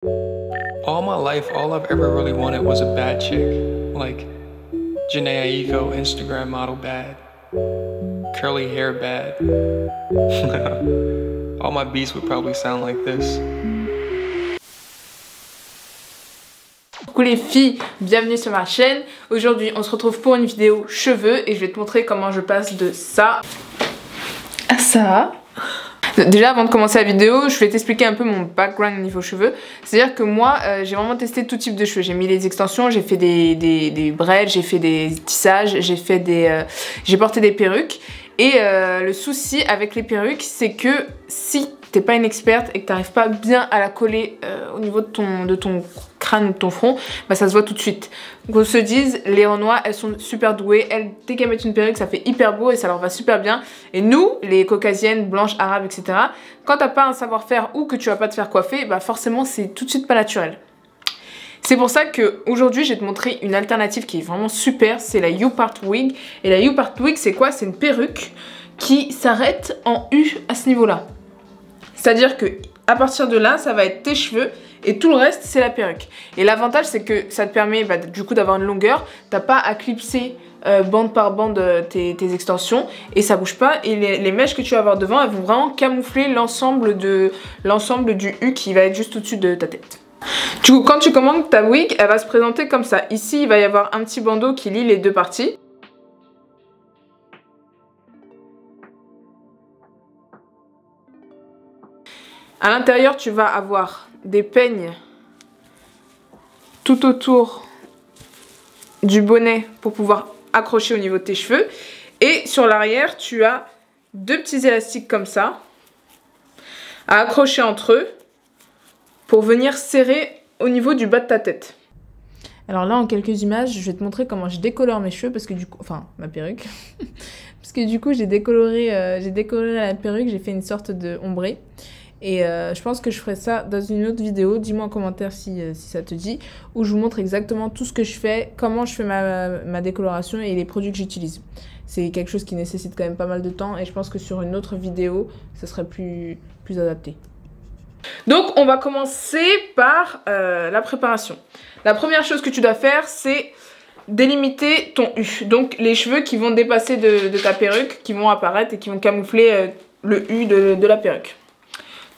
All my life, all I've ever really wanted was a bad chick. Like Janae Aiko, Instagram model bad. Curly hair bad. All my beats would probably sound like this. Coucou les filles, bienvenue sur ma chaîne. Aujourd'hui on se retrouve pour une vidéo cheveux et je vais te montrer comment je passe de ça à ça. Déjà avant de commencer la vidéo, je vais t'expliquer un peu mon background niveau cheveux. C'est-à-dire que moi j'ai vraiment testé tout type de cheveux. J'ai mis les extensions, j'ai fait des braids, j'ai fait des tissages, j'ai porté des perruques. Et le souci avec les perruques, c'est que si t'es pas une experte et que t'arrives pas bien à la coller au niveau de ton crâne ou de ton front, bah ça se voit tout de suite. Donc on se dise, les Renois, elles sont super douées, dès qu'elles mettent une perruque, ça fait hyper beau et ça leur va super bien. Et nous, les caucasiennes, blanches, arabes, etc., quand t'as pas un savoir-faire ou que tu vas pas te faire coiffer, bah forcément c'est tout de suite pas naturel. C'est pour ça qu'aujourd'hui, je vais te montrer une alternative qui est vraiment super, c'est la U-Part Wig. Et la U-Part Wig, c'est quoi? C'est une perruque qui s'arrête en U à ce niveau-là. C'est-à-dire que à partir de là, ça va être tes cheveux et tout le reste, c'est la perruque. Et l'avantage, c'est que ça te permet du coup d'avoir une longueur. T'as pas à clipser bande par bande tes extensions et ça bouge pas. Et les mèches que tu vas avoir devant, elles vont vraiment camoufler l'ensemble du U qui va être juste au-dessus de ta tête. Du coup, quand tu commandes ta wig, elle va se présenter comme ça. Ici, il va y avoir un petit bandeau qui lie les deux parties. À l'intérieur, tu vas avoir des peignes tout autour du bonnet pour pouvoir accrocher au niveau de tes cheveux. Et sur l'arrière, tu as deux petits élastiques comme ça à accrocher entre eux pour venir serrer au niveau du bas de ta tête. Alors là, en quelques images, je vais te montrer comment je décolore mes cheveux parce que du coup, enfin ma perruque, parce que du coup j'ai décoloré la perruque, j'ai fait une sorte de ombré. Et je pense que je ferai ça dans une autre vidéo, dis-moi en commentaire si ça te dit, où je vous montre exactement tout ce que je fais, comment je fais ma décoloration et les produits que j'utilise. C'est quelque chose qui nécessite quand même pas mal de temps et je pense que sur une autre vidéo, ça serait plus adapté. Donc on va commencer par la préparation. La première chose que tu dois faire, c'est délimiter ton U. Donc les cheveux qui vont dépasser de ta perruque, qui vont apparaître et qui vont camoufler le U de la perruque.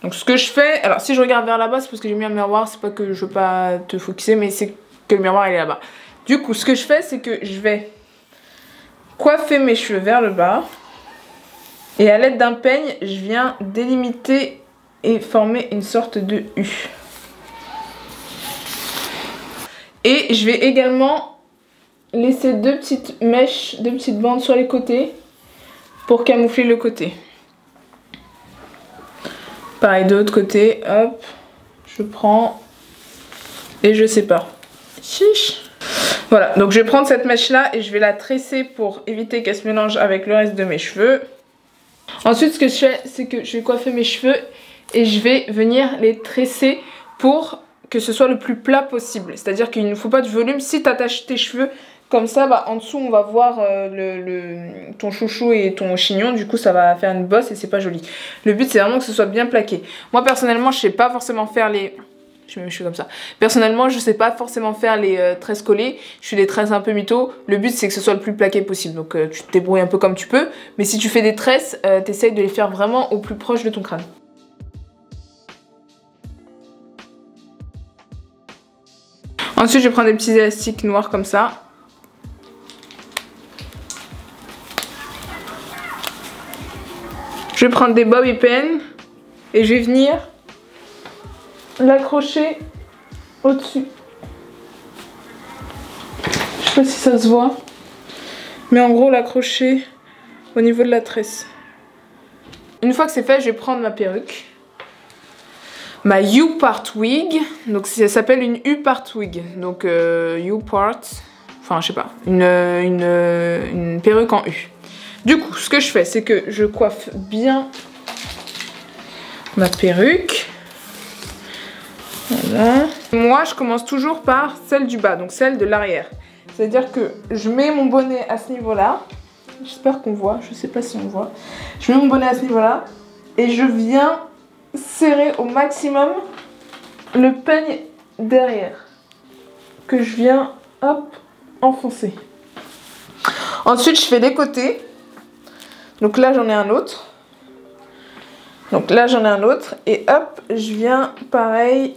Donc ce que je fais, alors si je regarde vers là-bas, c'est parce que j'ai mis un miroir, c'est pas que je veux pas te focuser, mais c'est que le miroir il est là-bas. Du coup, ce que je fais, c'est que je vais coiffer mes cheveux vers le bas. Et à l'aide d'un peigne, je viens délimiter et former une sorte de U. Et je vais également laisser deux petites mèches, deux petites bandes sur les côtés pour camoufler le côté. Pareil de l'autre côté, hop, je prends et je sépare. Chiche. Voilà, donc je vais prendre cette mèche là et je vais la tresser pour éviter qu'elle se mélange avec le reste de mes cheveux. Ensuite, ce que je fais, c'est que je vais coiffer mes cheveux et je vais venir les tresser pour que ce soit le plus plat possible. C'est-à-dire qu'il ne faut pas de volume. Si tu attaches tes cheveux comme ça, bah, en dessous on va voir ton chouchou et ton chignon, du coup ça va faire une bosse et c'est pas joli. Le but c'est vraiment que ce soit bien plaqué. Moi personnellement je sais pas forcément faire les... Je mets mes cheveux comme ça. Personnellement je sais pas forcément faire les tresses collées, je fais des tresses un peu mytho. Le but c'est que ce soit le plus plaqué possible, donc tu te débrouilles un peu comme tu peux. Mais si tu fais des tresses, t'essayes de les faire vraiment au plus proche de ton crâne. Ensuite je vais prendre des petits élastiques noirs comme ça. Je vais prendre des bobby pins et je vais venir l'accrocher au-dessus. Je sais pas si ça se voit, mais en gros l'accrocher au niveau de la tresse. Une fois que c'est fait, je vais prendre ma perruque, ma U-Part Wig. Donc ça s'appelle une U-Part Wig. Donc U-Part, enfin je sais pas, une perruque en U. Du coup, ce que je fais, c'est que je coiffe bien ma perruque. Voilà. Moi, je commence toujours par celle du bas, donc celle de l'arrière. C'est-à-dire que je mets mon bonnet à ce niveau-là. J'espère qu'on voit, je sais pas si on voit. Je mets mon bonnet à ce niveau-là et je viens serrer au maximum le peigne derrière que je viens hop enfoncer. Ensuite je fais les côtés. Donc là j'en ai un autre. Donc là j'en ai un autre et hop je viens pareil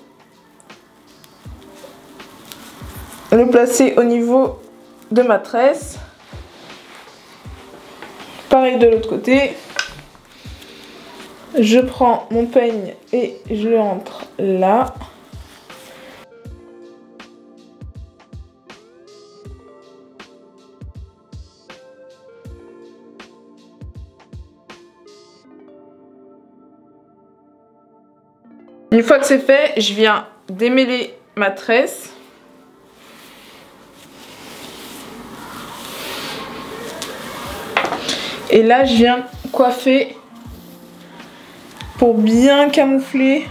le placer au niveau de ma tresse. Pareil de l'autre côté. Je prends mon peigne et je le rentre là. Une fois que c'est fait, je viens démêler ma tresse. Et là, je viens coiffer pour bien camoufler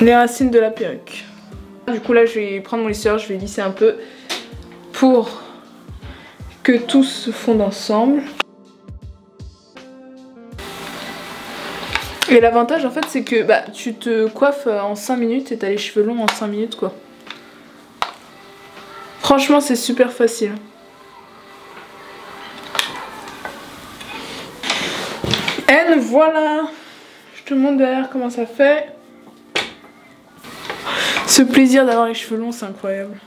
les racines de la perruque. Du coup, là, je vais prendre mon lisseur, je vais lisser un peu pour que tout se fonde ensemble. Et l'avantage en fait c'est que tu te coiffes en 5 minutes et t'as les cheveux longs en 5 minutes quoi. Franchement c'est super facile. Et voilà. Je te montre derrière comment ça fait. Ce plaisir d'avoir les cheveux longs c'est incroyable.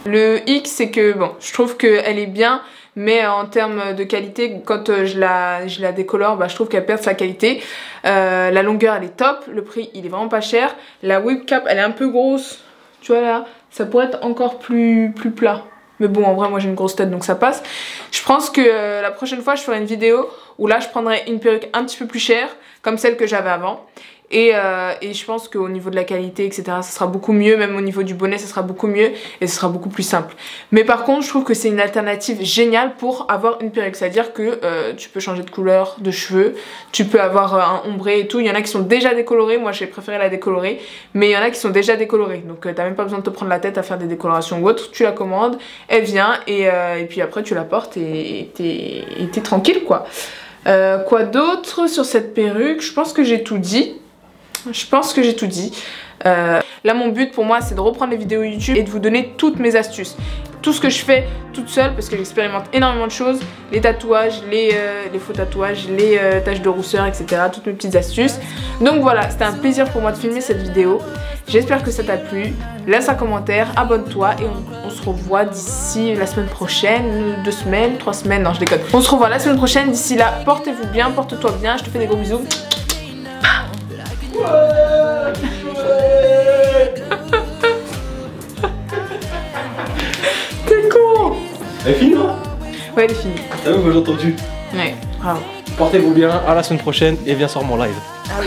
Le hic c'est que bon je trouve qu'elle est bien. Mais en termes de qualité, quand je la décolore, je trouve qu'elle perd sa qualité. La longueur elle est top, le prix il est vraiment pas cher. La whip cap elle est un peu grosse, tu vois là, ça pourrait être encore plus plat. Mais bon en vrai moi j'ai une grosse tête donc ça passe. Je pense que la prochaine fois je ferai une vidéo où là je prendrai une perruque un petit peu plus chère, comme celle que j'avais avant. Et je pense qu'au niveau de la qualité, etc., ça sera beaucoup mieux. Même au niveau du bonnet, ça sera beaucoup mieux. Et ce sera beaucoup plus simple. Mais par contre, je trouve que c'est une alternative géniale pour avoir une perruque. C'est-à-dire que tu peux changer de couleur de cheveux. Tu peux avoir un ombré et tout. Il y en a qui sont déjà décolorés. Moi, j'ai préféré la décolorer. Mais il y en a qui sont déjà décolorés. Donc, t'as même pas besoin de te prendre la tête à faire des décolorations ou autre. Tu la commandes, elle vient. Et puis après, tu la portes et t'es tranquille, quoi. Quoi d'autre sur cette perruque? Je pense que j'ai tout dit. Là mon but pour moi c'est de reprendre les vidéos YouTube et de vous donner toutes mes astuces. Tout ce que je fais toute seule parce que j'expérimente énormément de choses. Les tatouages, les faux tatouages, les taches de rousseur, etc. Toutes mes petites astuces. Donc voilà, c'était un plaisir pour moi de filmer cette vidéo. J'espère que ça t'a plu. Laisse un commentaire, abonne-toi et on se revoit d'ici la semaine prochaine, 2 semaines, 3 semaines, non je déconne. On se revoit la semaine prochaine, d'ici là, portez-vous bien, porte-toi bien, je te fais des gros bisous. T'es con. Elle est finie non? Ouais elle est finie. T'as vu que j'ai entendu? Ouais, bravo. Portez-vous bien, à la semaine prochaine et viens sur mon live. Ah oui.